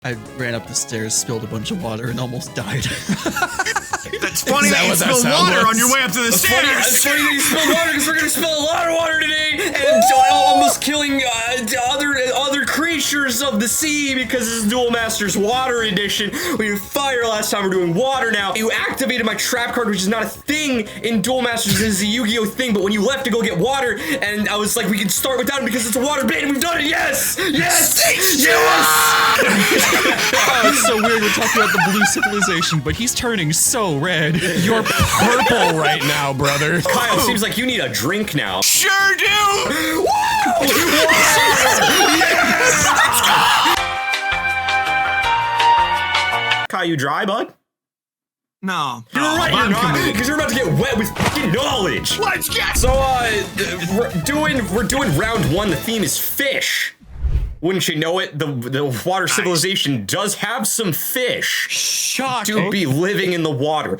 I ran up the stairs, spilled a bunch of water, and almost died. That's funny that you spilled water on your way up to the stairs. It's funny that you spilled water because we're gonna spill a lot of water today, and almost killing other creatures of the sea because this is Duel Masters Water Edition. We did fire last time. We're doing water now. You activated my trap card, which is not a thing in Duel Masters. This is a Yu-Gi-Oh thing. But when you left to go get water, and I was like, we can start without it because it's a water bait, and we've done it. Yes, yes, yes. Oh, it's so weird. We're talking about the blue civilization, but he's turning so red. You're purple right now, brother. Kyle, seems like you need a drink now. Sure do. Woo! Kyle, you dry, bud? No. You're right, you're not, because you're about to get wet with fucking knowledge. Let's get. So, we're doing round one. The theme is fish. Wouldn't you know it? The water civilization does have some fish. Shocking. To be living in the water.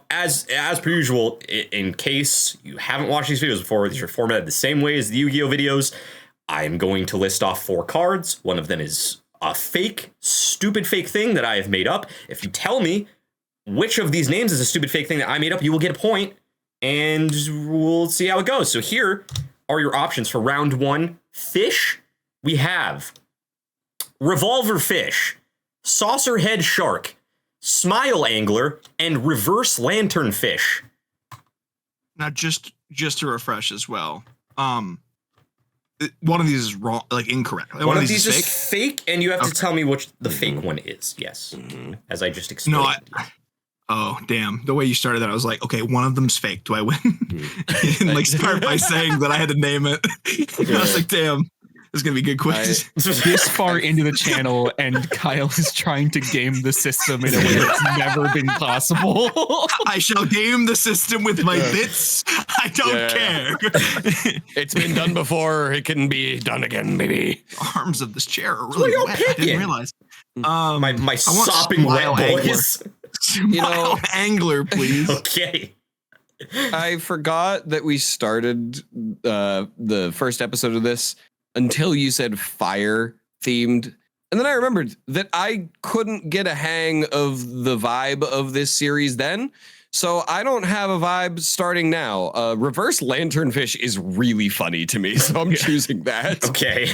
As per usual, in case you haven't watched these videos before, these are formatted the same way as the Yu-Gi-Oh videos. I'm going to list off 4 cards. One of them is a stupid fake thing that I have made up. If you tell me which of these names is a stupid fake thing that I made up, you will get a point, and we'll see how it goes. So here are your options for round one. Fish. We have revolver fish, saucer head shark, smile angler, and reverse lantern fish. Now, just to refresh as well, one of these is wrong, like incorrect. One of these is fake, and you have to tell me which the fake one is. Yes, as I just explained. No, oh damn! The way you started that, I was like, okay, one of them's fake. Do I win? And like start by saying that I had to name it. I was like, damn. This is gonna be a good quiz. This far into the channel, and Kyle is trying to game the system in a way that's never been possible. I shall game the system with my bits. I don't care. It's been done before. It can be done again, maybe. Arms of this chair are really wet. I didn't realize. My sopping wet boys. Smile angler, please. Okay. I forgot that we started the first episode of this until you said fire themed. And then I remembered that I couldn't get a hang of the vibe of this series then. So I don't have a vibe starting now. Reverse lanternfish is really funny to me, so I'm choosing that. Okay.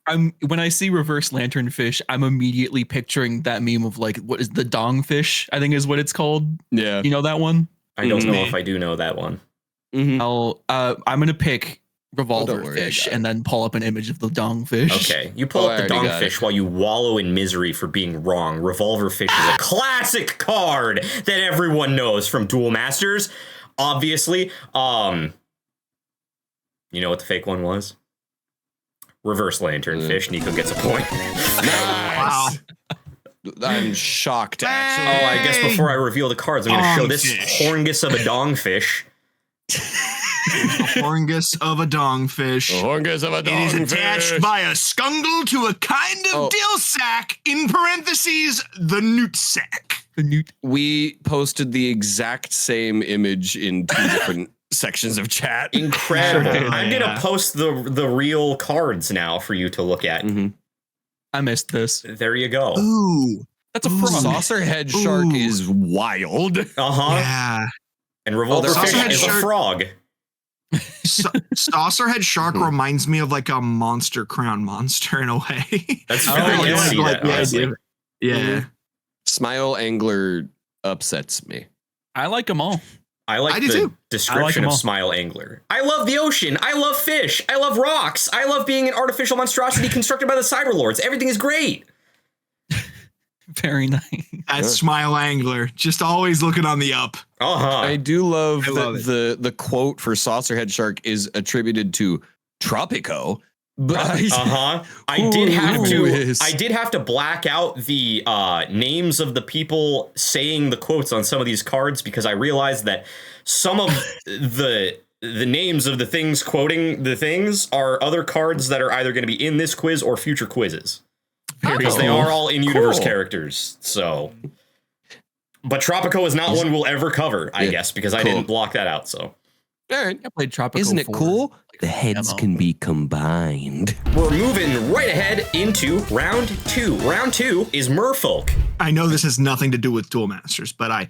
When I see reverse lanternfish, I'm immediately picturing that meme of like, what is the dongfish? I think is what it's called. Yeah. You know that one? I don't know if I do know that one. I'm gonna pick revolver fish and then pull up an image of the dongfish. Okay, you pull up the dongfish while you wallow in misery for being wrong. Revolver fish is a classic card that everyone knows from Duel Masters. Obviously, you know what the fake one was? Reverse lanternfish. Nico gets a point. Wow. I'm shocked, actually. Oh, I guess before I reveal the cards, I'm going to show this horngus of a dongfish. A horngus of a dongfish. A horngus of a dongfish. It is attached by a scungle to a kind of dill sack, in parentheses, the newt sack. The newt. We posted the exact same image in 2 different sections of chat. Incredible. I'm going to post the real cards now for you to look at. I missed this. There you go. Ooh. That's a frog. Saucer head shark is wild. Yeah. And revolver fish is a frog. Saucerhead shark reminds me of like a monster crown monster in a way. That's very honestly. Yeah. Smile angler upsets me. I like them all. I like the description of Smile Angler. I love the ocean. I love fish. I love rocks. I love being an artificial monstrosity constructed by the Cyberlords. Everything is great. Very nice. That's Smile Angler. Just always looking on the up. I do love that the quote for Saucerhead Shark is attributed to Tropico. But I did have to black out the names of the people saying the quotes on some of these cards because I realized that some of the names of the things quoting the things are other cards that are either going to be in this quiz or future quizzes. Because they are all in-universe characters, so. But Tropico is not one we'll ever cover, I guess, because I didn't block that out, so. All right. I played Tropico. Isn't it cool? The heads ammo. can be combined. We're moving right ahead into round 2. Round 2 is Merfolk. I know this has nothing to do with Duel Masters, but I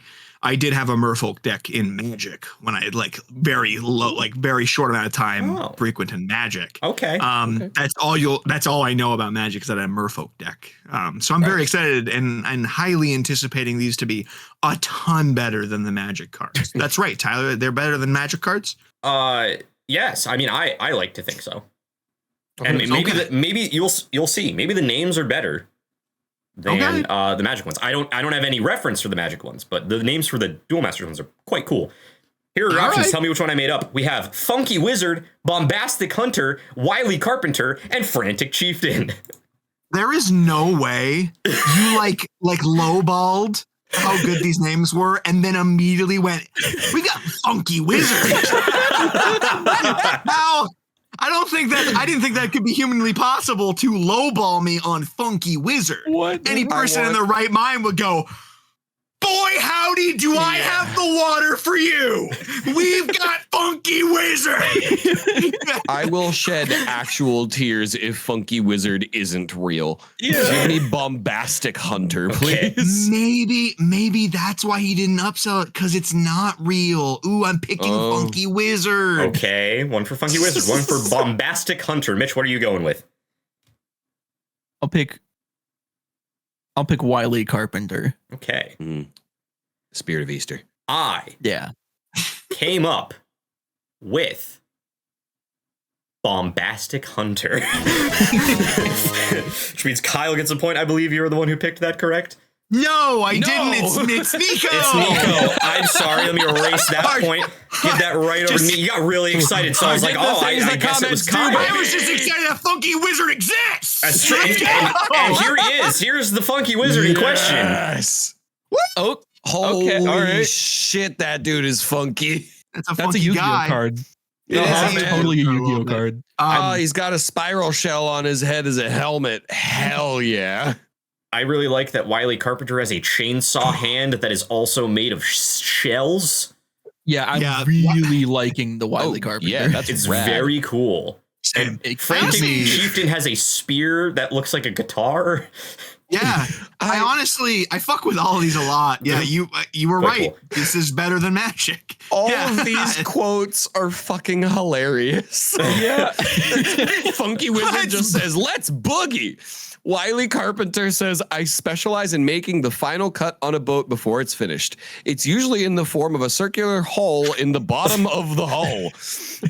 did have a Merfolk deck in Magic when I had very short amount of time frequenting Magic. Okay. That's all I know about Magic is that I had a Merfolk deck. So I'm very excited and highly anticipating these to be a ton better than the Magic cards. That's right, Tyler. They're better than Magic cards? Yes. I mean, I like to think so. And maybe you'll see. Maybe the names are better than the Magic ones. I don't have any reference for the Magic ones, but the names for the Duel Masters ones are quite cool. Here are your options. Right. Tell me which one I made up. We have Funky Wizard, Bombastic Hunter, Wily Carpenter, and Frantic Chieftain. There is no way you like lowballed how good these names were and then immediately went, we got Funky Wizard. Now, I didn't think that could be humanly possible to lowball me on Funky Wizard. What? Any person in thetheir right mind would go, boy, howdy, do I have the water for you? We've got Funky Wizard. I will shed actual tears if Funky Wizard isn't real. Give me Bombastic Hunter, please. Maybe that's why he didn't upsell it, because it's not real. Ooh, I'm picking Funky Wizard. Okay, one for Funky Wizard, one for Bombastic Hunter. Mitch, what are you going with? I'll pick Wily Carpenter. Okay. Spirit of Easter. I came up with Bombastic Hunter. Which means Kyle gets a point. I believe you're the one who picked that, correct? No, I didn't. It's Nico. It's Nico. I'm sorry. Let me erase that point. Give that right over to me. You got really excited, so I was like, I guess it was Kyle. I was just excited that Funky Wizard exists. That's true. And here he is. Here's the Funky Wizard in question. Yes. Oh, Holy shit, that dude is funky. That's a Yu-Gi-Oh guy. card. It is Totally a Yu-Gi-Oh card. He's got a spiral shell on his head as a helmet. Hell yeah. I really like that Wily Carpenter has a chainsaw hand that is also made of shells. Yeah, I'm really liking the Wily Carpenter. Yeah, it's rad. Very cool. And Frantic Chieftain has a spear that looks like a guitar. Yeah, I fuck with all of these a lot. Yeah, you were right. Cool. This is better than Magic. All of these quotes are fucking hilarious. Yeah. Funky Wizard just says, let's boogie. Wily Carpenter says, I specialize in making the final cut on a boat before it's finished. It's usually in the form of a circular hole in the bottom of the hull.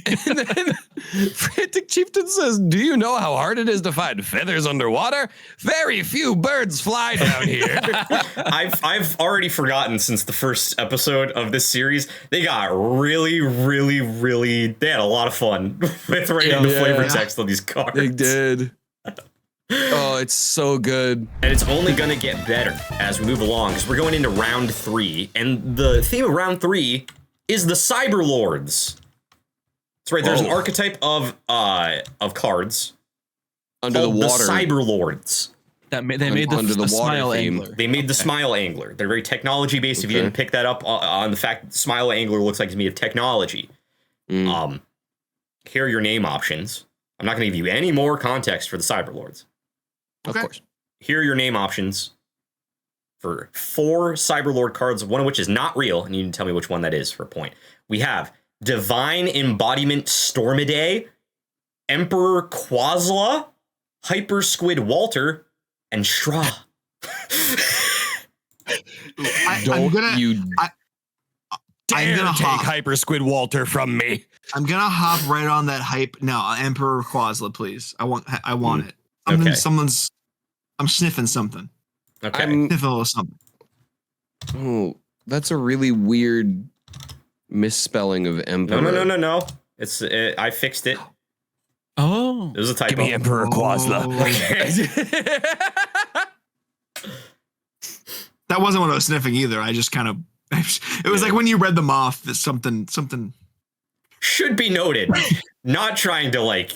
And then Frantic Chieftain says, do you know how hard it is to find feathers underwater? Very few birds fly down here. I've already forgotten since the first episode of this series. They got really, really, really, they had a lot of fun with writing the flavor text on these cards. They did. Oh, it's so good. And it's only going to get better as we move along because we're going into round 3. And the theme of round 3 is the Cyberlords. That's right. There's an archetype of cards under the water. The Cyberlords. They made the Smile Angler. They made the Smile Angler. They're very technology based. If you didn't pick that up on the fact that the Smile Angler looks like it's made of technology. Here are your name options. I'm not going to give you any more context for the Cyberlords. Okay. Of course. Here are your name options for 4 Cyberlord cards, one of which is not real, and you can tell me which one that is for a point. We have Divine Embodiment Stormiday, Emperor Quasla, Hyper Squid Walter, and Shra. I'm gonna take Hyper Squid Walter from me. I'm gonna hop right on that hype. No, Emperor Quasla, please. I want it. I'm sniffing something. Okay. I'm sniffing a little something. Oh, that's a really weird misspelling of Emperor. No. I fixed it. Oh. It was a typo. Give me Emperor Quasla. Okay. That wasn't what I was sniffing either. I just kind of, it was like when you read them off, that something. Should be noted, not trying to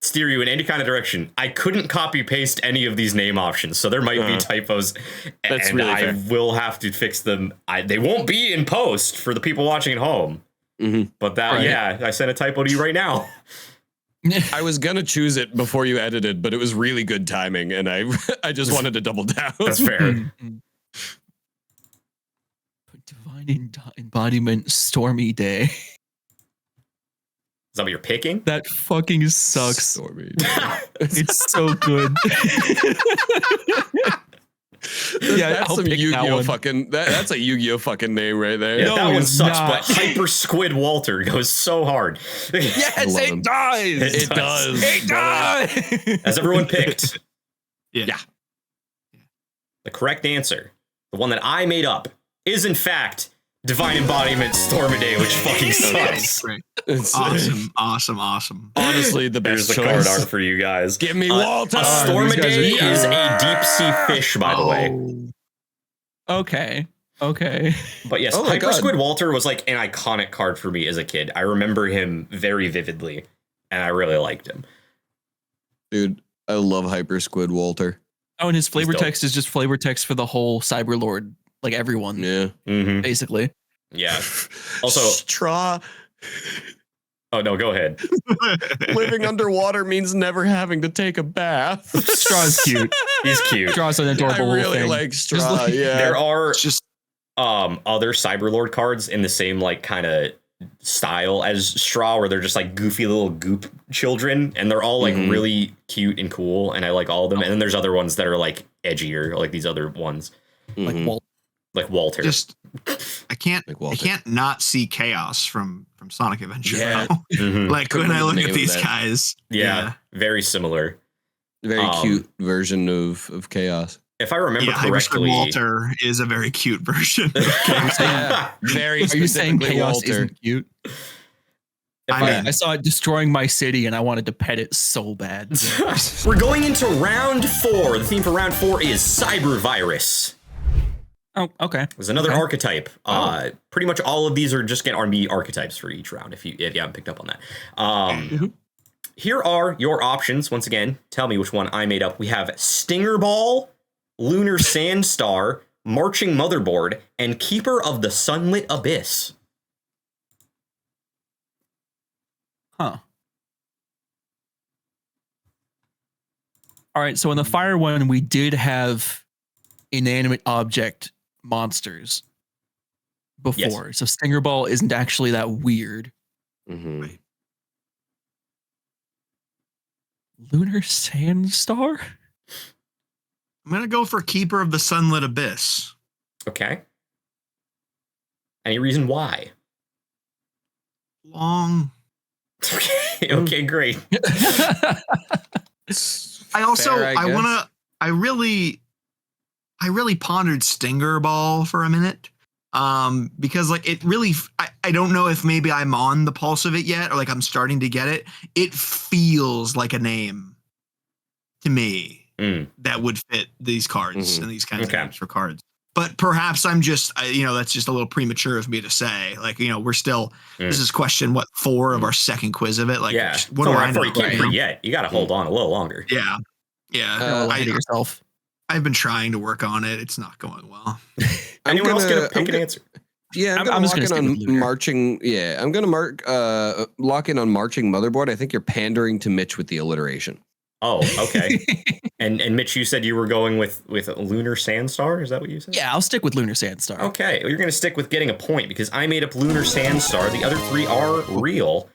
steer you in any kind of direction. I couldn't copy paste any of these name options, so there might be typos, and really I will have to fix them. They won't be in post for the people watching at home. But that, Right. yeah, I sent a typo to you right now. I was gonna choose it before you edited, but it was really good timing, and I I just wanted to double down. That's fair. Divine embodiment, stormy day. Is that what you're picking? That fucking sucks. Stormy. It's so good. Yeah, That's I'll some pick that Yu-Gi-Oh one. fucking. That's a Yu-Gi-Oh fucking name right there. Yeah, No, that one it's sucks, not. but Hyper Squid Walter goes so hard. Yes, Love it him. does. It does. It does. Has everyone picked? Yeah. The correct answer, the one that I made up, is in fact Divine Embodiment Stormaday, which fucking sucks. Great. It's Awesome. honestly the There's best the choice. card art for you guys. Give me Walter. A these guys are Stormaday good. is a deep sea fish, by the way. Okay. But yes, Oh my Hyper God. Squid Walter was like an iconic card for me as a kid. I remember him very vividly, and I really liked him. Dude, I love Hyper Squid Walter. Oh, and his flavor dope. text is just flavor text for the whole Cyberlord, like everyone, Yeah. Mm-hmm. basically. Yeah. Also, Straw. oh no, go ahead. Living underwater means never having to take a bath. Straw's cute. He's cute. Straw's an I adorable little really thing. like Straw. like- yeah. There are It's just other Cyberlord cards in the same like kind of style as Straw, where they're just like goofy little goop children, and they're all like Mhm. really cute and cool, and I like all of them. And then there's other ones that are like edgier, like these other ones, Like Mhm. Walt. like Walter. just I can't Like Walter. not see chaos from Sonic Adventure. Yeah. though. Mhm. Like Couldn't when I remember look the at name of these that. guys. Yeah, very similar. Very cute version of Chaos. If I remember Hyper Squid correctly, Walter is a very cute version. Yeah. Very Are you saying specifically chaos Walter. isn't cute? I mean, I saw it destroying my city and I wanted to pet it so bad. we're going into round 4. The theme for round 4 is Cyber Virus. Oh, okay. There's another Okay. archetype. Pretty much all of these are just going to be archetypes for each round, if you haven't picked up on that. Here are your options. Once again, tell me which one I made up. We have Stinger Ball, Lunar Sandstar, Marching Motherboard, and Keeper of the Sunlit Abyss. Huh. All right. So in the fire one, we did have inanimate object monsters before. So Stinger Ball isn't actually that weird. Mhm. Lunar Sandstar? I'm gonna go for Keeper of the Sunlit Abyss. Okay. Any reason why? Long. Okay, great. I also Fair, I guess. wanna I really pondered Stinger Ball for a minute. Because like it really I don't know if maybe I'm on the pulse of it yet, or like I'm starting to get it. It feels like a name to me Mm. that would fit these cards Mhm. and these kinds Okay. of names for cards. But perhaps I'm just, that's just a little premature of me to say. Like, we're still, this is question, 4 of our second quiz of it? Like, Yeah. what do I know? You can't be yet. You got to hold on a little longer. Yeah. Don't lie to yourself. I've been trying to work on it. It's not going well. Anyone else going to pick I'm an gonna- answer? Yeah, I'm I'm gonna just lock gonna in stick with on Lunar. marching. Yeah, I'm gonna lock in on marching motherboard. I think you're pandering to Mitch with the alliteration. Oh, okay. and Mitch, you said you were going with Lunar Sandstar. Is that what you said? Yeah, I'll stick with Lunar Sandstar. Okay, well, you're going to stick with getting a point because I made up Lunar Sandstar. The other 3 are real.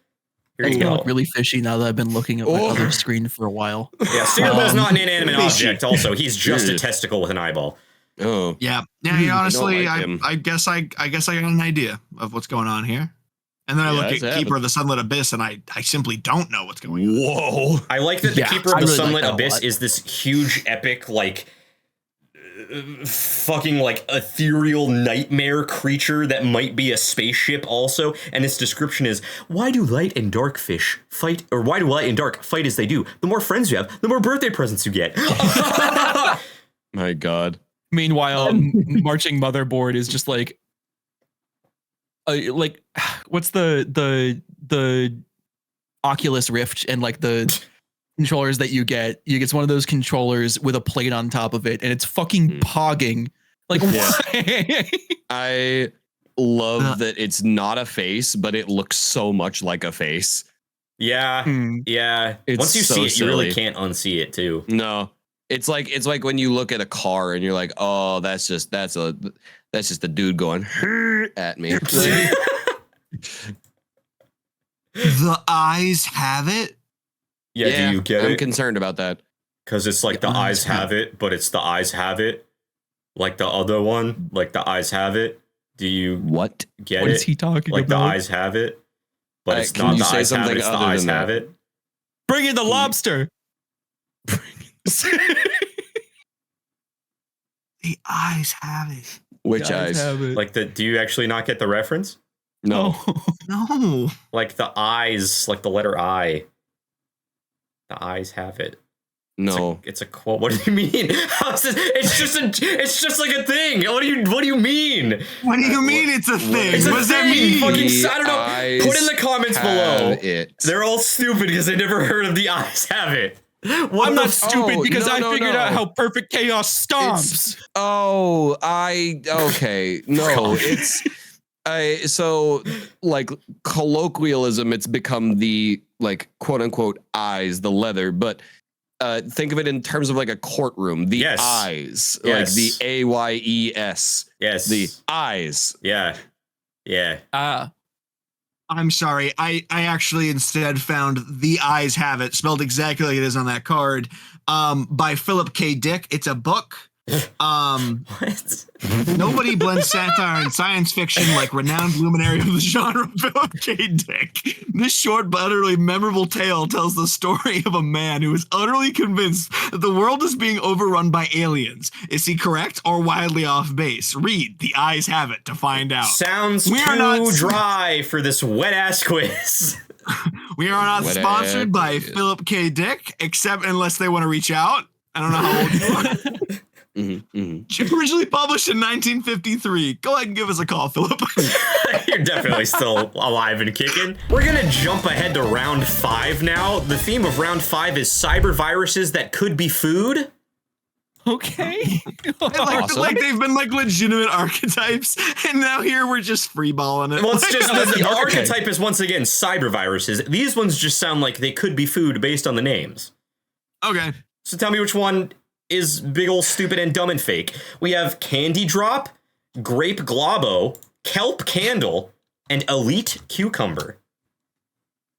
Here It's you gonna go. look really fishy now that I've been looking at my Oh. other screen for a while. Yeah, Steerball's not an inanimate Fishy. object. Also, he's just a Weird. testicle with an eyeball. Oh, Yeah. I Honestly, like him. I guess I got an idea of what's going on here. And then I Yeah, look that's at Keeper of the Sunlit Abyss and I simply don't know what's going on. whoa! I like that the Yeah, Keeper of I the really like Sunlit that a Abyss lot. is this huge, epic, like, fucking, like, ethereal nightmare creature that might be a spaceship also. And its description is, why do light and dark fish fight, or why do light and dark fight as they do? The more friends you have, the more birthday presents you get. My God. Meanwhile, Marching Motherboard is just like what's the Oculus Rift and like the controllers that you get? You get one of those controllers with a plate on top of it, and it's fucking pogging. Like, Yeah. why? love that it's not a face, but it looks so much like a face. Yeah. Yeah. It's Once you so see it, you really silly. can't unsee it too. No, it's like when you look at a car and you're like, oh, that's just a dude going at me. The eyes have it. Yeah, do you get I'm it? concerned about that. Because it's like the eyes have it, but it's the eyes have it. Like the other one, like the eyes have it. Do you What? get What it? is he talking Like about? the eyes have it, but it's Can not you the say eyes have something it, it's the other eyes than have that? it. Bring in the lobster. The eyes have it. Which Guys eyes? have it. Like do you actually not get the reference? No. No. Like the eyes, like the letter I. The eyes have it. No. It's a quote. What do you mean? How is this? It's just like a thing. What do you mean? What do you mean it's a thing? It's a What does that thing. mean? Fucking, I don't know. eyes Put in the comments below. It. They're all stupid because they never heard of the eyes have it. What I'm the not f- stupid Oh, because no, I no, figured no. out how perfect chaos stomps. Okay. No, so like colloquialism, it's become the like quote unquote eyes, the leather, but think of it in terms of like a courtroom, the Yes. eyes, Yes. like the AYES, Yes. the eyes. Yeah. Yeah. I'm sorry. I actually instead found The Eyes Have It, spelled exactly like it is on that card, by Philip K. Dick. It's a book. What? Nobody blends satire and science fiction like renowned luminary of the genre, Philip K. Dick. This short but utterly memorable tale tells the story of a man who is utterly convinced that the world is being overrun by aliens. Is he correct or wildly off base? Read The Eyes Have It to find out. Sounds We are too not- dry for this wet ass quiz. We are not What sponsored by ass. Philip K. Dick, except unless they want to reach out. I don't know how old you are. Originally published in 1953. Go ahead and give us a call, Philip. You're definitely still alive and kicking. We're gonna jump ahead to round 5 now. The theme of round 5 is cyber viruses that could be food. Okay. Awesome. like they've been like legitimate archetypes, and now here we're just freeballing it. Well, it's just the the archetype is once again cyber viruses. These ones just sound like they could be food based on the names. Okay. So tell me which one is big ol' stupid and dumb and fake. We have Candy Drop, Grape Globo, Kelp Candle, and Elite Cucumber.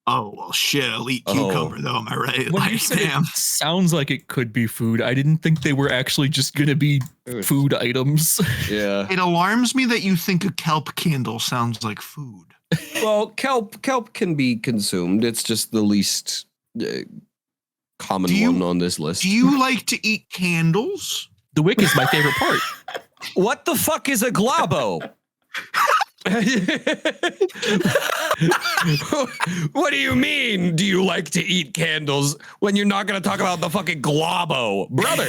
Oh well, shit. Elite Oh. cucumber, though. Am I right? When you Like, said damn. it sounds like it could be food. I didn't think they were actually just gonna be food items. Yeah. It alarms me that you think a kelp candle sounds like food. Well, kelp can be consumed. It's just the least common Do you- one on this list. Do you like to eat candles? The wick is my favorite part. What the fuck is a globo? What do you mean? Do you like to eat candles when you're not going to talk about the fucking globo, brother?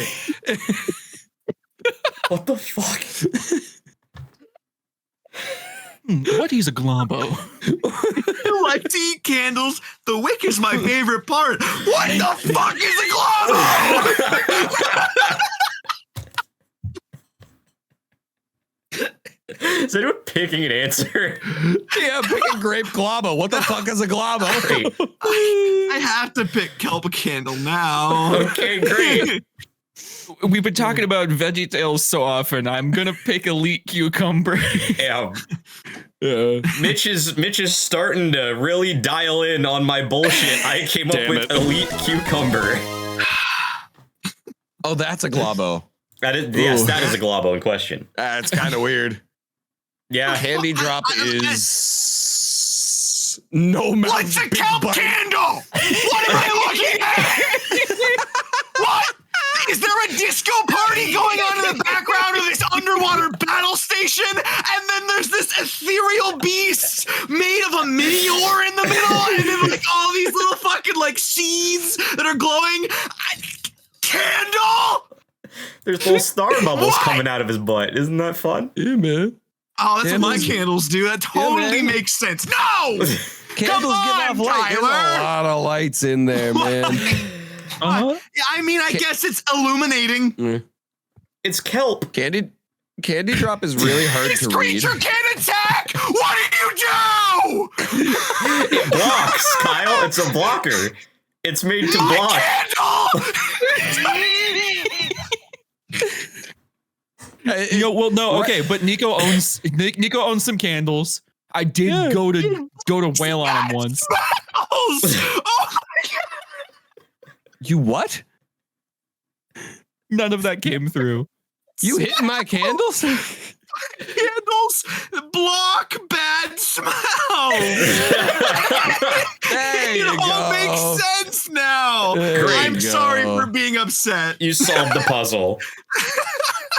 What the fuck? What is a globo? You like to eat candles? The wick is my favorite part. What the fuck is a globo? Is anyone picking an answer? Yeah, pick a grape globo. What the fuck is a globo? Great. I have to pick kelp candle now. Okay, great. We've been talking about Veggie Tales so often. I'm gonna pick Elite Cucumber. Yeah. Mitch is starting to really dial in on my bullshit. I came up Damn with it. Elite Cucumber. Oh, that's a globo. That is, yes, Ooh. that is a globo in question. That's kind of weird. Yeah. Candy drop is no mountain. What's a kelp candle? What am I looking at? What? Is there a disco party going on in the background of this underwater battle station? And then there's this ethereal beast made of a meteor in the middle, and then like all these little fucking like seeds that are glowing. Candle? There's little star bubbles What? coming out of his butt. Isn't that fun? Yeah, man. Oh, that's what my Candles- candles do. That totally man. makes sense. No! Candles on, give off light. There's a Tyler. lot of lights in there, man. Uh-huh. I mean, I guess it's illuminating. It's kelp. Candy Candy Drop is really hard This to read. creature can attack! What did you do? It blocks, Kyle. It's a blocker. It's made to block. Okay, but Nico owns some candles. I did go to wail on him once. Oh my God. You what? None of that came through. You hit my candles? Candles block bad smells. There you It all go. makes sense now. There I'm you sorry go. for being upset. You solved the puzzle.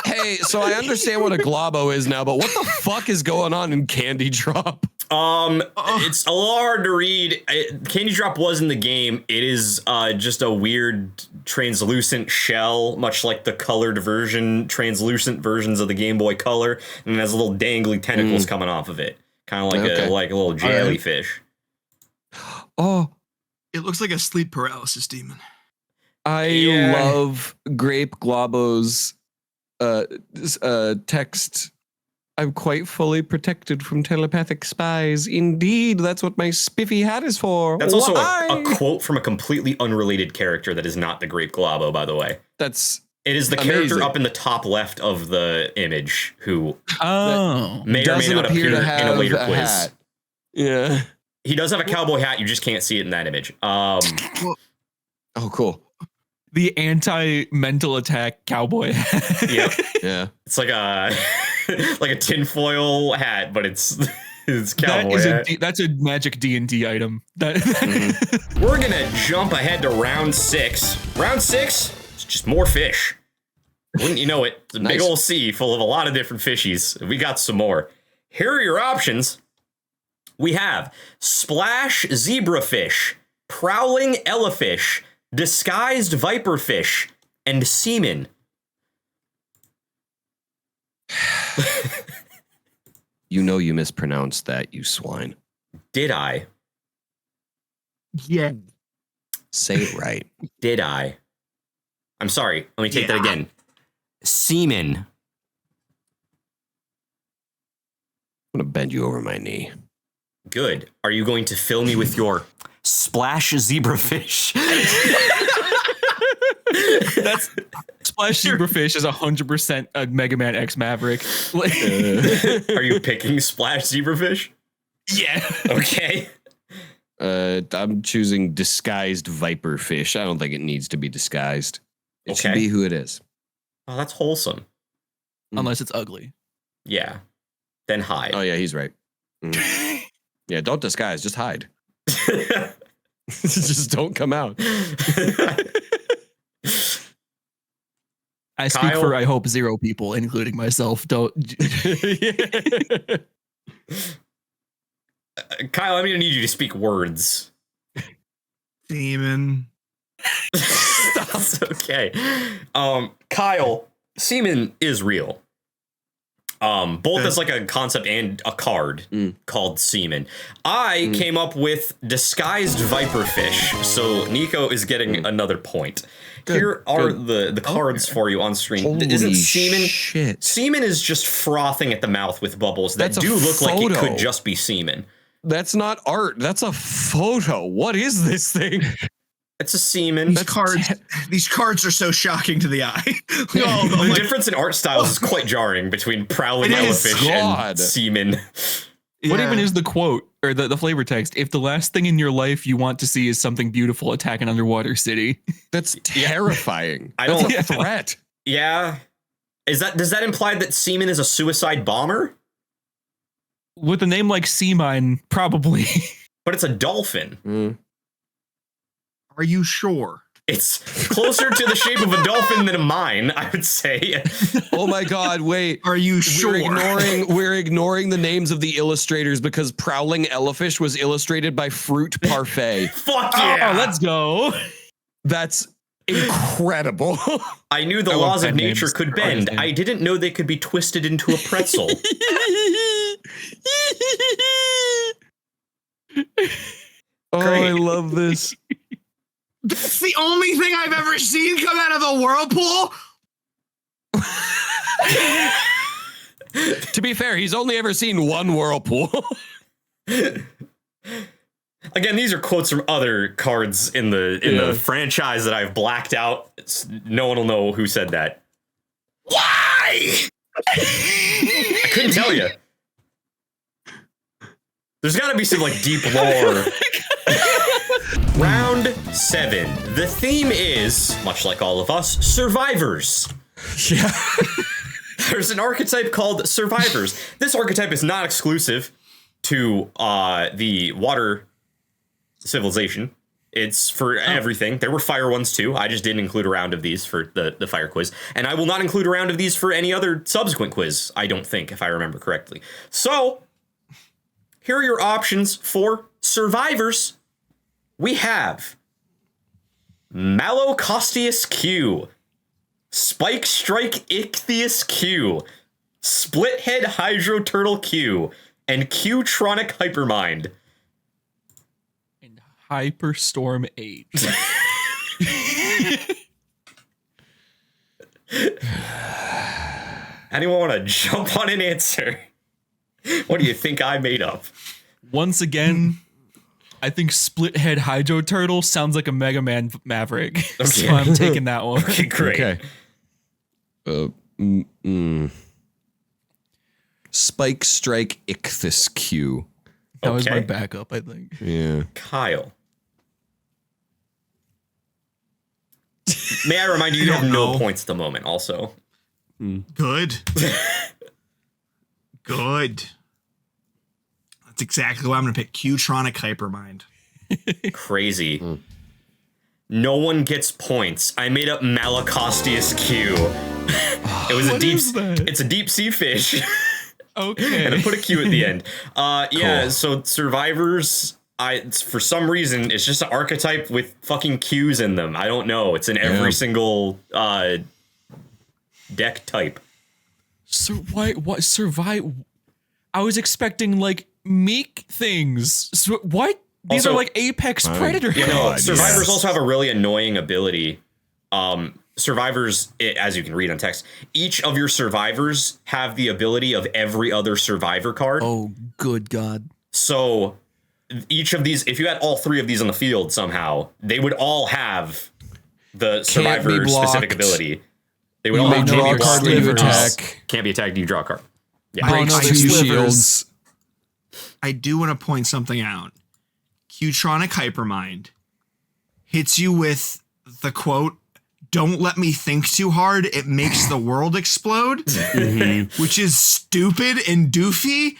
Hey, so I understand what a globo is now, but what the fuck is going on in Candy Drop? It's a little hard to read. Candy Drop was in the game. It is just a weird translucent shell, much like the colored translucent versions of the Game Boy Color, and it has little dangly tentacles coming off of it, kind of like a little jellyfish. Oh, It looks like a sleep paralysis demon. I love Grape Globo's text. I'm quite fully protected from telepathic spies. Indeed, that's what my spiffy hat is for. That's also Why? a quote from a completely unrelated character that is not the Grape Globo, by the way. It is the character amazing. up in the top left of the image who Oh, may or may doesn't not appear appear to in have a later a quiz. hat. Yeah. He does have a cowboy hat. You just can't see it in that image. Oh, cool. the anti-mental attack cowboy. Yep. Yeah. It's like a like a tinfoil hat, but it's cowboy hat. That's a magic D&D item. That We're gonna jump ahead to round 6. Round 6 is just more fish. Wouldn't you know it? It's a big Nice. old sea full of a lot of different fishies. We got some more. Here are your options. We have splash zebrafish, prowling elefish, disguised viperfish, and seaman. You know you mispronounced that, you swine. Did I? Yeah. Say it right. Did I? I'm sorry. Let me take that Yeah. again. Seaman. I'm going to bend you over my knee. Good. Are you going to fill me with your splash zebrafish? that's Splash Zebrafish is 100% a Mega Man X Maverick. Are you picking splash zebrafish? Yeah. Okay. I'm choosing disguised viperfish. I don't think it needs to be disguised. It should Okay. be who it is. Oh, that's wholesome. Unless it's ugly. Yeah. Then hide. Oh, yeah, he's right. Mm. Yeah, don't disguise. Just hide. Just don't come out. I speak Kyle? for, I hope, 0 people, including myself. Don't. Kyle, I'm going to need you to speak words. Demon. That's okay. Kyle, semen is real. Both as like a concept and a card called semen. I came up with disguised viperfish, so Nico is getting another point. Here are the cards for you on screen. Holy Isn't semen? shit. Semen is just frothing at the mouth with bubbles that That's a do look like it photo. could just be semen. That's not art. That's a photo. What is this thing? It's a semen. These cards are so shocking to the eye. The difference in art styles is quite jarring between prowling It is. elefish God. and semen. What Yeah. even is the quote or the flavor text? If the last thing in your life you want to see is something beautiful attack an underwater city. That's terrifying. I That's don't- a threat. Yeah. Does that imply that semen is a suicide bomber? With a name like Sea Mine, probably. But it's a dolphin. Mm. Are you sure? It's closer to the shape of a dolphin than a mine, I would say. Oh my God! Wait. Are you sure? We're ignoring the names of the illustrators because Prowling Elefish was illustrated by Fruit Parfait. Fuck yeah. Oh, let's go. That's incredible. I knew the I love laws of pen nature names. could Artist bend. name. I didn't know they could be twisted into a pretzel. Oh, Great. I love this. That's the only thing I've ever seen come out of a whirlpool. To be fair, he's only ever seen one whirlpool. Again, these are quotes from other cards in the franchise that I've blacked out. No one will know who said that. Why? I couldn't tell you. There's got to be some like deep lore. Round 7. The theme is, much like all of us, survivors. Yeah. There's an archetype called survivors. This archetype is not exclusive to the water civilization. It's for everything. There were fire ones too. I just didn't include a round of these for the fire quiz. And I will not include a round of these for any other subsequent quiz, I don't think, if I remember correctly. So, here are your options for survivors. We have Malocostius Q, Spike Strike Ichthys Q, Split Head Hydro Turtle Q, and Q-Tronic Hypermind. And Hyperstorm Age. Anyone want to jump on an answer? What do you think I made up? Once again, I think Split Head Hydro Turtle sounds like a Mega Man Maverick. Okay. So I'm taking that one. Okay, great. Okay. Spike Strike Ichthys Q. That was my Okay. backup, I think. Yeah. Kyle. May I remind you, you I have don't no know. points at the moment, also. Good. Good. That's exactly why I'm going to pick Q-Tronic Hypermind. Crazy. No one gets points. I made up Malacostius Q. It was a What deep. is that? It's a deep sea fish, Okay. and I put a Q at the end. Yeah. Cool. So survivors. For some reason, it's just an archetype with fucking Qs in them. I don't know. It's in every single deck type. What survive? I was expecting like meek things. So, what? These Also- are like apex predators. You know, God, survivors yes. also have a really annoying ability. Survivors, as you can read on text, each of your survivors have the ability of every other survivor card. Oh, good God. So each of these, if you had all 3 of these on the field somehow, they would all have the survivor specific blocked. ability. They would You all may have draw can't a be card blocked, when you can't be attack. blocked, can't be attacked, you draw a card. Yeah. Oh, Breaks no, two there's slivers. shields. I do want to point something out. Q-Tronic Hypermind hits you with the quote, "Don't let me think too hard, it makes the world explode," which is stupid and doofy.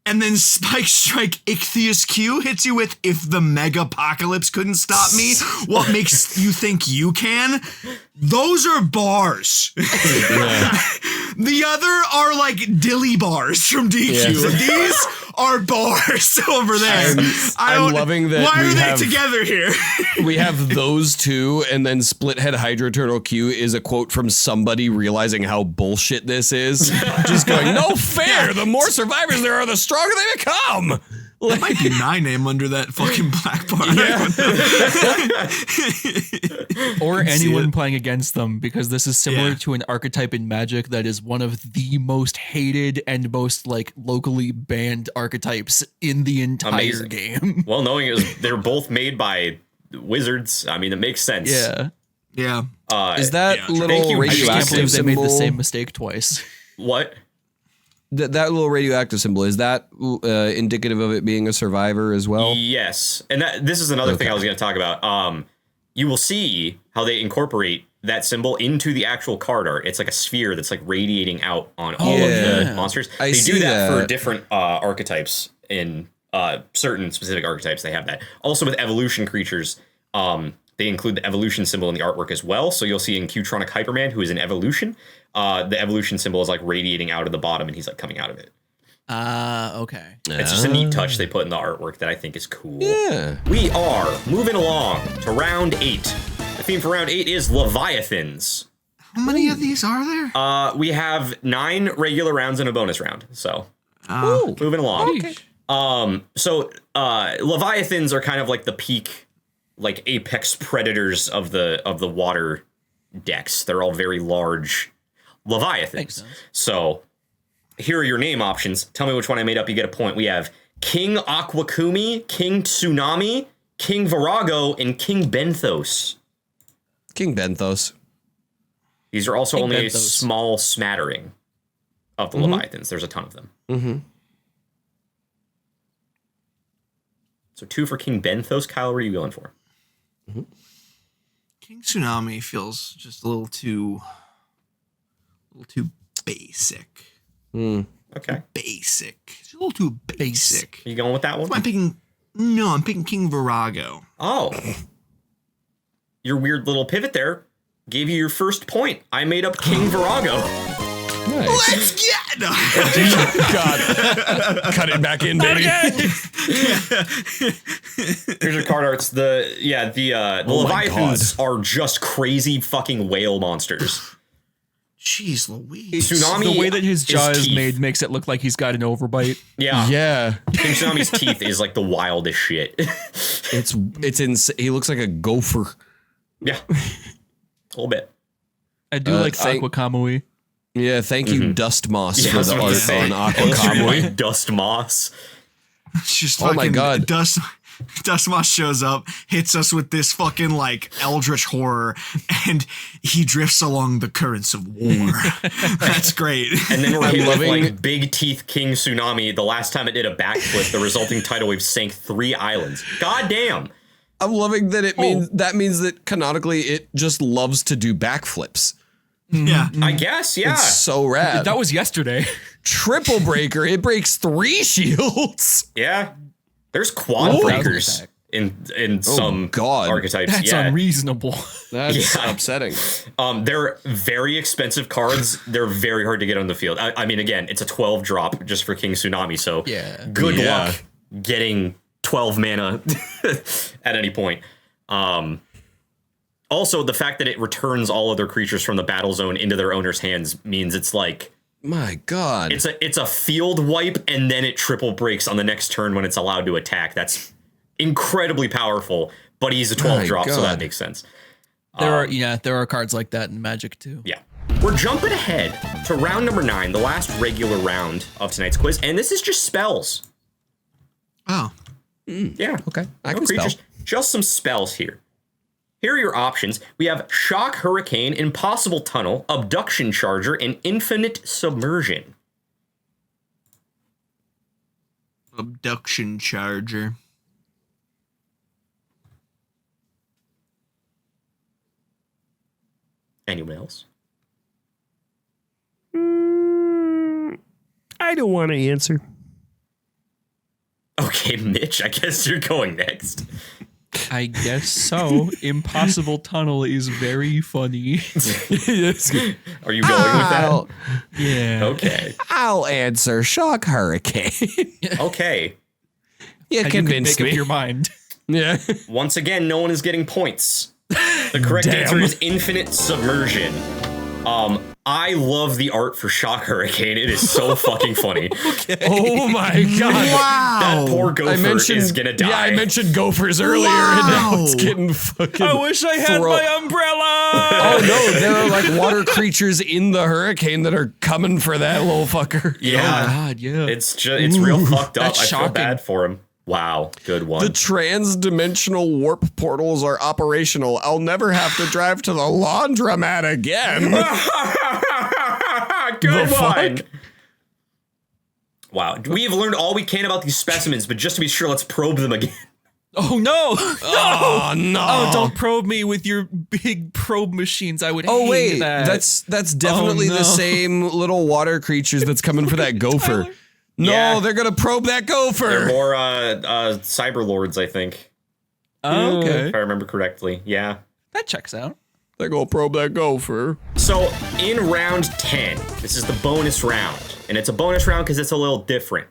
And then Spike Strike Ichthys Q hits you with, "If the mega apocalypse couldn't stop me, what makes you think you can?" Those are bars. The other are like dilly bars from DQ. Yeah. These are bars over there. I'm loving that Why we are they have- together here? We have those two, and then Split Head Hydro Turtle Q is a quote from somebody realizing how bullshit this is. Just going, no fair. The more survivors there are, the stronger they become. That might be my name under that fucking black bar. Or see anyone it. playing against them, because this is similar Yeah. to an archetype in Magic that is one of the most hated and most like locally banned archetypes in the entire Amazing. game. Well, knowing it was, they're both made by wizards, I mean, it makes sense. Yeah. Yeah. Is that Yeah, thank little you. I just can't radioactive believe they made the symbol? same mistake twice. What? That little radioactive symbol, is that indicative of it being a survivor as well? Yes. And this is another thing I was going to talk about. You will see how they incorporate that symbol into the actual card art. It's like a sphere that's like radiating out on all of the yeah. monsters. I They see do that for that. different archetypes. In certain specific archetypes, they have that. Also with evolution creatures, they include the evolution symbol in the artwork as well. So you'll see in Q-Tronic Hyperman, who is an evolution, the evolution symbol is like radiating out of the bottom and he's like coming out of it. Okay. It's just a neat touch they put in the artwork that I think is cool. Yeah. We are moving along to round 8. The theme for round 8 is Leviathans. How many of these are there? We have 9 regular rounds and a bonus round. So moving along. Okay. So Leviathans are kind of like the peak, like apex predators of the water decks. They're all very large Makes Leviathans. sense. So here are your name options. Tell me which one I made up. You get a point. We have King Aquakumi, King Tsunami, King Virago, and King Benthos. King Benthos. These are also King only a Benthos. small smattering of the Leviathans. There's a ton of them. Mm-hmm. So 2 for King Benthos. Kyle, what are you going for? King Tsunami feels just a little too basic. Okay. Basic. It's a little too basic. Are you going with that one? I'm picking King Virago. Oh. Your weird little pivot there gave you your first point. I made up King Virago. Nice. Let's get God. Cut it back in, baby. Here's your card arts. The Oh my Leviathans are just crazy fucking whale monsters. Jeez Louise. Tsunami. The way that his jaw is teeth. made makes it look like he's got an overbite. Yeah. Yeah. King Tsunami's teeth is like the wildest shit. It's insane. He looks like a gopher. Yeah. A little bit. I do like Aqua Kamui. Yeah, thank you, Dust Moss, Yeah, I for was the about to art say, on Aqua illustrated by Kamui. Dust Moss. It's just Oh my fucking God. Dust Moss shows up, hits us with this fucking like eldritch horror, and he drifts along the currents of war. That's great. And then we're hit with loving- like Big Teeth King Tsunami. The last time it did a backflip, the resulting tidal wave sank 3 islands. God damn. I'm loving that it means that canonically it just loves to do backflips. Yeah. I guess, yeah. It's so rad. That was yesterday. Triple breaker. It breaks 3 shields. Yeah. There's quad Oh, breakers attack. in some God. archetypes. That's yeah. unreasonable. That's Yeah. upsetting. They're very expensive cards. They're very hard to get on the field. I mean, again, it's a 12 drop just for King Tsunami. So Yeah. good Yeah. luck getting 12 mana at any point. Also, the fact that it returns all other creatures from the battle zone into their owner's hands means it's like My God. it's a field wipe, and then it triple breaks on the next turn when it's allowed to attack. That's incredibly powerful. But he's a 12 My drop, so that God. makes sense. There are cards like that in Magic too. Yeah. We're jumping ahead to round number 9, the last regular round of tonight's quiz, and this is just spells. Oh. Yeah. Okay. I No can spell. creatures, just some spells here. Here are your options. We have Shock Hurricane, Impossible Tunnel, Abduction Charger, and Infinite Submersion. Abduction Charger. Anyone else? I don't want to answer. Okay, Mitch, I guess you're going next. I guess so. Impossible Tunnel is very funny. Are you going with that? Yeah. Okay. I'll answer Shock Hurricane. Okay. You You can convinced make up me. your mind. Yeah. Once again, no one is getting points. The correct answer is Infinite Submersion. I love the art for Shock Hurricane. It is so fucking funny. Oh my God. Wow. That poor gopher is gonna die. Yeah, I mentioned gophers earlier, and now it's getting fucking. I wish I had throw- my umbrella. Oh no, there are like water creatures in the hurricane that are coming for that little fucker. Yeah. God, yeah. It's real fucked up. That's I feel shocking. bad for him. Wow, good one. The trans-dimensional warp portals are operational. I'll never have to drive to the laundromat again. Good The one. fuck? Wow, we have learned all we can about these specimens, but just to be sure, let's probe them again. Oh no! Oh no! Oh, don't probe me with your big probe machines. I would. Oh hate wait, that. that's definitely no. the same little water creatures that's coming for that gopher. Tyler. No, Yeah. they're gonna probe that They're gopher. more Cyberlords, I think, Oh, okay. if I remember correctly. Yeah. That checks out. They're gonna probe that gopher. So in round 10, this is the bonus round, and it's a bonus round because it's a little different.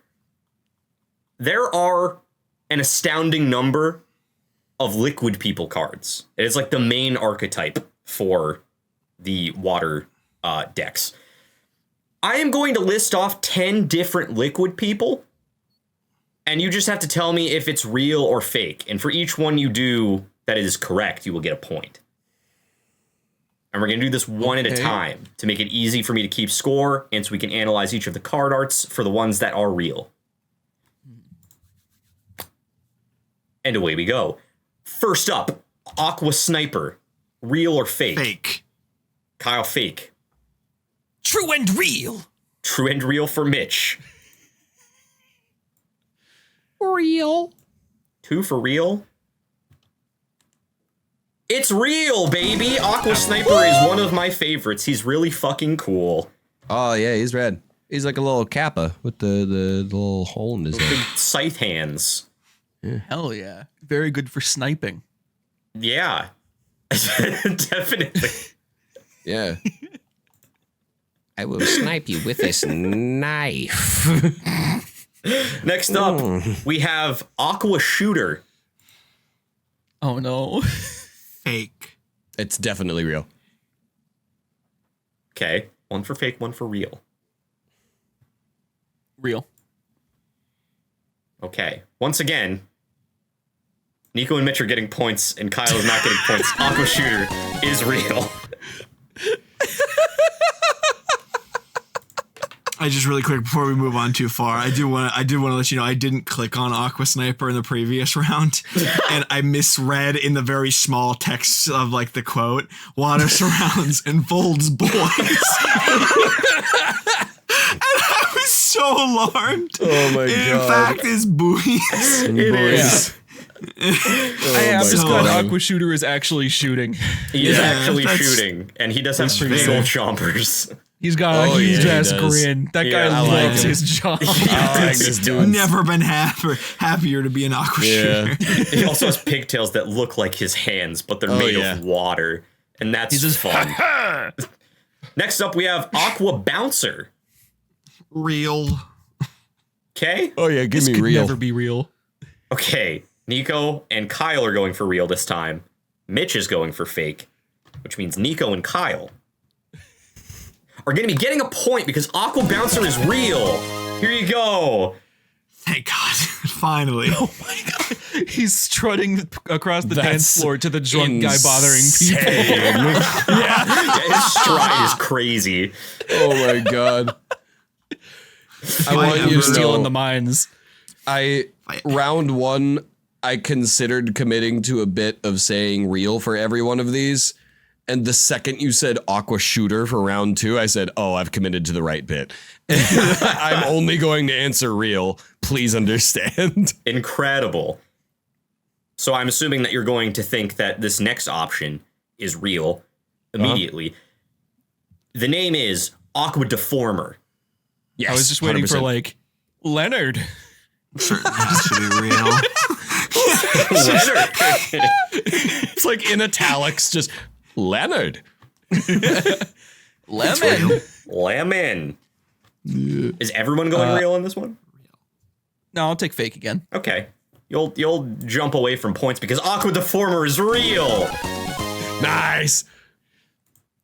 There are an astounding number of liquid people cards. It is like the main archetype for the water decks. I am going to list off 10 different liquid people, and you just have to tell me if it's real or fake. And for each one you do that is correct, you will get a point. And we're going to do this one at a Okay. time to make it easy for me to keep score and so we can analyze each of the card arts for the ones that are real. And away we go. First up, Aqua Sniper. Real or fake? Fake. Kyle, fake. True and real. True and real for Mitch. Real. 2 for real. It's real, baby. Aqua Sniper is one of my favorites. He's really fucking cool. Oh yeah, he's red. He's like a little kappa with the little hole in his Big head. scythe hands. Hell yeah. Very good for sniping. Yeah. Definitely. Yeah. I will snipe you with this knife. Next up, we have Aqua Shooter. Oh no. Fake. It's definitely real. Okay. 1 for fake, 1 for real. Real. Okay. Once again, Nico and Mitch are getting points, and Kyle is not getting points. Aqua Shooter is real. I just really quick before we move on too far, I do want to let you know I didn't click on Aqua Sniper in the previous round, and I misread in the very small text of like the quote, "Water surrounds and folds boys," and I was so alarmed. Oh my It, in fact, is buoys. It is. I am just so glad long. Aqua Shooter is actually shooting. He is Yeah, actually that's- shooting, and he does have That's pretty big old sick. chompers. He's got Oh, a huge yeah, he ass does. grin. That Yeah, guy I like loves him. his job. I like this dude. Never been happier to be an Aqua Yeah. Shooter. He also has pigtails that look like his hands, but they're made yeah. of water, and that's He's just fun. Next up, we have Aqua Bouncer. Real. Okay? Oh yeah, give This me could real. never be real. Okay. Nico and Kyle are going for real this time. Mitch is going for fake, which means Nico and Kyle are going to be getting a point because Aqua Bouncer is real. Here you go. Thank God. Finally. Oh my god. He's strutting across the That's dance floor to the drunk guy bothering people. Yeah, his stride is crazy. Oh my god. I want you You're to stealing know, the mines. round 1, I considered committing to a bit of saying real for every one of these. And the second you said Aqua Shooter for round 2, I said, oh, I've committed to the right bit. I'm only going to answer real. Please understand. Incredible. So I'm assuming that you're going to think that this next option is real immediately. The name is Aqua Deformer. Yes, I was just waiting for 100%. like Leonard. Certainly has to be real. It's like in italics, just Leonard. lemon. Lemon. Is everyone going real on this one? No, I'll take fake again. Okay. You'll jump away from points because Aqua Deformer is real. Nice.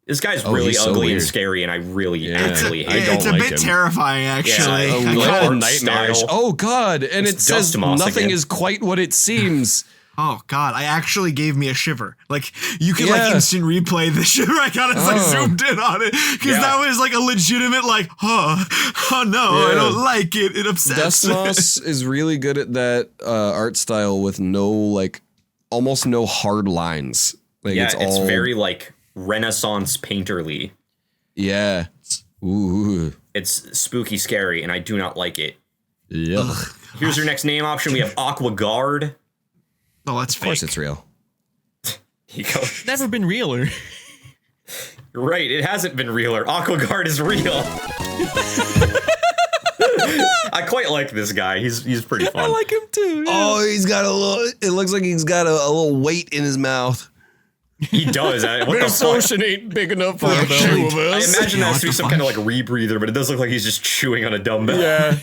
This guy's really he's so ugly and weird. scary, and I really Yeah. actually I hate don't It's a like bit him. terrifying, actually. Yeah, A I little art nightmarish. style. Oh god, and It's it says Dust Moss nothing again. is quite what it seems. Oh God! I actually gave me a shiver. Like you can Yeah. like instant replay the shiver I got as I Oh. zoomed in on it because Yeah. that was like a legitimate like, oh no, I Yeah. don't like it. It upsets Dust me. Moss is really good at that art style with no like almost no hard lines. Like Yeah, it's it's all very like Renaissance painterly. yeah. Ooh. It's spooky scary, and I do not like it. Yeah. Here's your next name option. We have Aqua Guard. Oh, that's Of course fake. it's real. You go. Never been realer. You're right, it hasn't been realer. Aqua Guard is real. I quite like this guy. He's pretty fun. I like him too. yeah. Oh, he's got a little it looks like he's got a little weight in his mouth. He does. What the fuck? ain't big enough for the two of I imagine that What to be the some kind of like rebreather, but it does look like he's just chewing on a dumbbell. Yeah.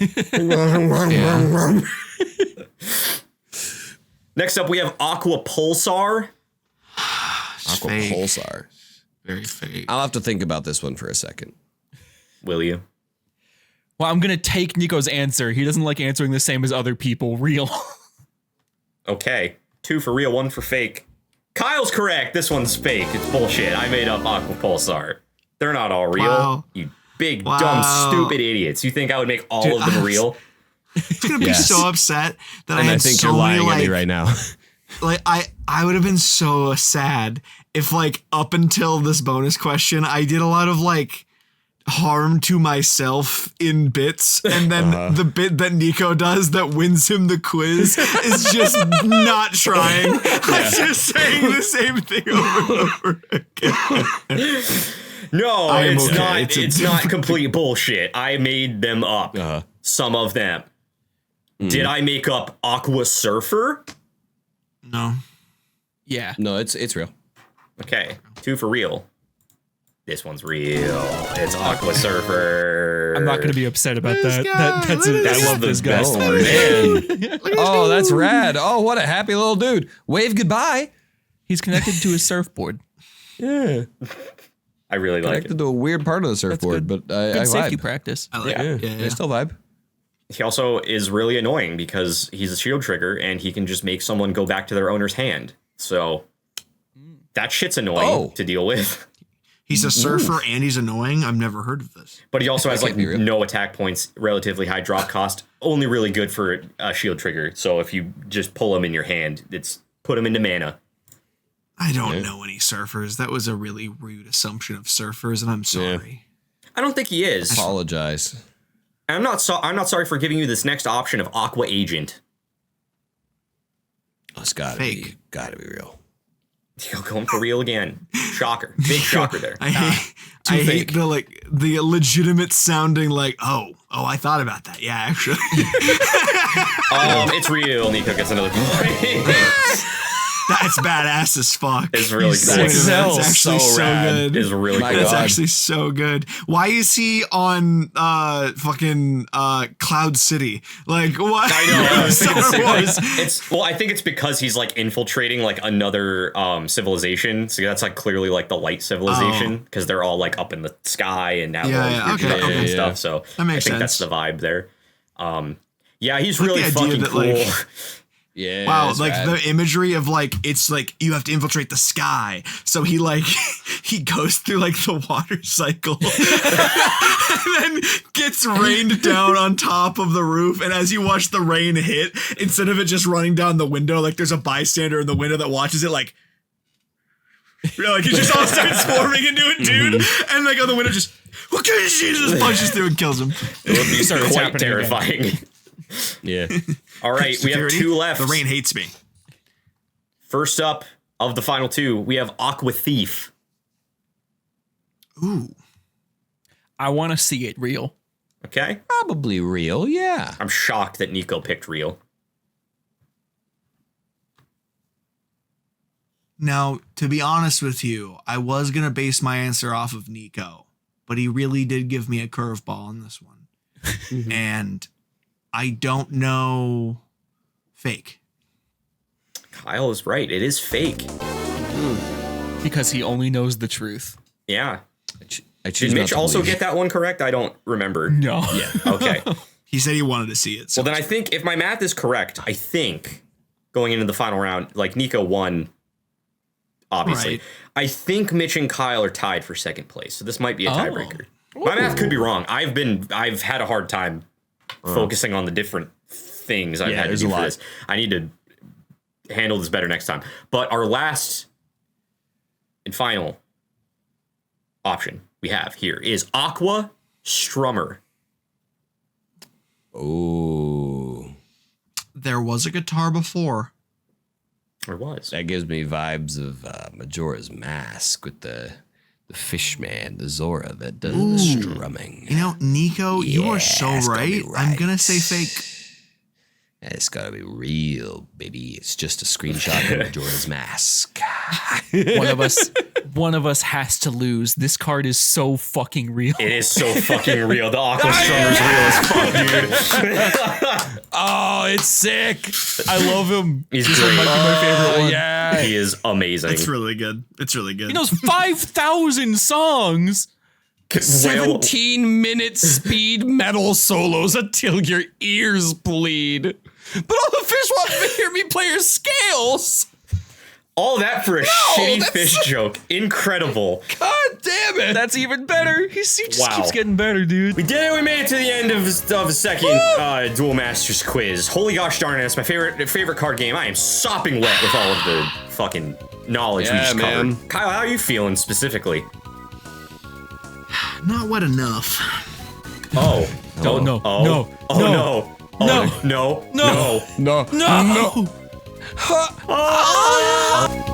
Next up, we have Aqua Pulsar. Aqua Fake. Pulsar. Very fake. I'll have to think about this one for a second. Will you? Well, I'm gonna take Nico's answer. He doesn't like answering the same as other people. Real. Okay. 2 for real, 1 for fake. Kyle's correct. This one's fake. It's bullshit. I made up Aqua Pulsar. They're not all real. Wow. You big, dumb, stupid idiots. You think I would make all of them real? I'm gonna be so upset that And I I had think so you're lying many, at me like, right now. like I would have been so sad if like up until this bonus question I did a lot of like harm to myself in bits, and then the bit that Nico does that wins him the quiz is just not trying. I'm just saying the same thing over and over again. No, I am it's okay. not. It's not complete bullshit. I made them up. Uh-huh. Some of them. Did I make up Aqua Surfer? No. Yeah. No, it's real. Okay, 2 for real. This one's real. It's Aqua Surfer. I'm not going to be upset about that. That's look at I this love the this guy. best Oh, one. man. Oh, that's rad. Oh, what a happy little dude. Wave goodbye. He's connected to his surfboard. Yeah. I really like Connected it. to a weird part of the surfboard, but I Good safety vibe. practice. I like Yeah, it. I still vibe. He also is really annoying because he's a shield trigger and he can just make someone go back to their owner's hand. So that shit's annoying to deal with. He's a surfer and he's annoying. I've never heard of this. But he also has like can't be real. no attack points, relatively high drop cost, only really good for a shield trigger. So if you just pull him in your hand, it's put him into mana. I don't know any surfers. That was a really rude assumption of surfers, and I'm sorry. I don't think he is. Apologize. And I'm not sorry for giving you this next option of Aqua Agent. Oh, it's gotta Fake. be real. You're going for real again. Shocker. Big shocker there. I hate fake. the legitimate sounding like, oh, I thought about that. Yeah, actually. It's real. Nico gets another point. That's badass as fuck. It's really He's cool. sick. That's actually So so rad. good. It's really My cool. That's God. actually so good. Why is he on fucking Cloud City? Like what? I know. Star Wars. I think it's because he's like infiltrating like another civilization. So that's like clearly like the light civilization because they're all like up in the sky and now and stuff. So That makes I think sense. that's the vibe there. Yeah, he's like really the idea fucking that, cool. like, Yeah. Wow, it's like rad. the imagery of like it's like you have to infiltrate the sky. So he like he goes through like the water cycle and then gets rained down on top of the roof. And as you watch the rain hit, instead of it just running down the window, like there's a bystander in the window that watches it like it just all starts forming into a dude. And like on the window just just punches through and kills him. It would be Sorry, it's quite happening terrifying. Yeah. All right, we have Security, 2 left. The rain hates me. First up of the final 2, we have Aqua Thief. Ooh. I want to see it real. Okay, Probably real, yeah. I'm shocked that Nico picked real. Now, to be honest with you, I was gonna base my answer off of Nico, but he really did give me a curveball on this one. And I don't know fake. Kyle is right. It is fake. Because he only knows the truth. Yeah. I choose Did not Mitch to also believe. get that one correct? I don't remember. No. Yeah. Okay. He said he wanted to see it. So Well, then I think if my math is correct, I think going into the final round, like Nico won, obviously. Right. I think Mitch and Kyle are tied for second place, so this might be a Oh. tiebreaker. My math could be wrong. I've had a hard time focusing on the different things I've Yeah, had to there's do a for lot. this. I need to handle this better next time. But our last and final option we have here is Aqua Strummer. Oh, there was a guitar before. Or was. that gives me vibes of Majora's Mask with the fish man, the Zora that does the strumming. You know, Nico, you are so Yeah, it's gotta be right. I'm gonna right. say fake. It's gotta be real, baby. It's just a screenshot of Majora's Mask. One of us has to lose. This card is so fucking real. It is so fucking real. The Aqua Strummer's real as fuck, dude. Oh, it's sick. I love him. He's This great. might be my favorite one. Yeah. He is amazing. It's really good. It's really good. He knows 5,000 songs. 17-minute speed metal solos until your ears bleed. But all the fish want to hear me play your scales. All that for a shitty fish joke. Incredible. God damn it. That's even better. He just Wow. keeps getting better, dude. We did it. We made it to the end of the second Duel Masters quiz. Holy gosh darn it. It's my favorite card game. I am sopping wet with all of the fucking knowledge we just covered. Kyle, how are you feeling specifically? Not wet enough. Oh. Oh, no. Oh. No. Oh, no. No. Oh, no. No. No. No. No. Oh.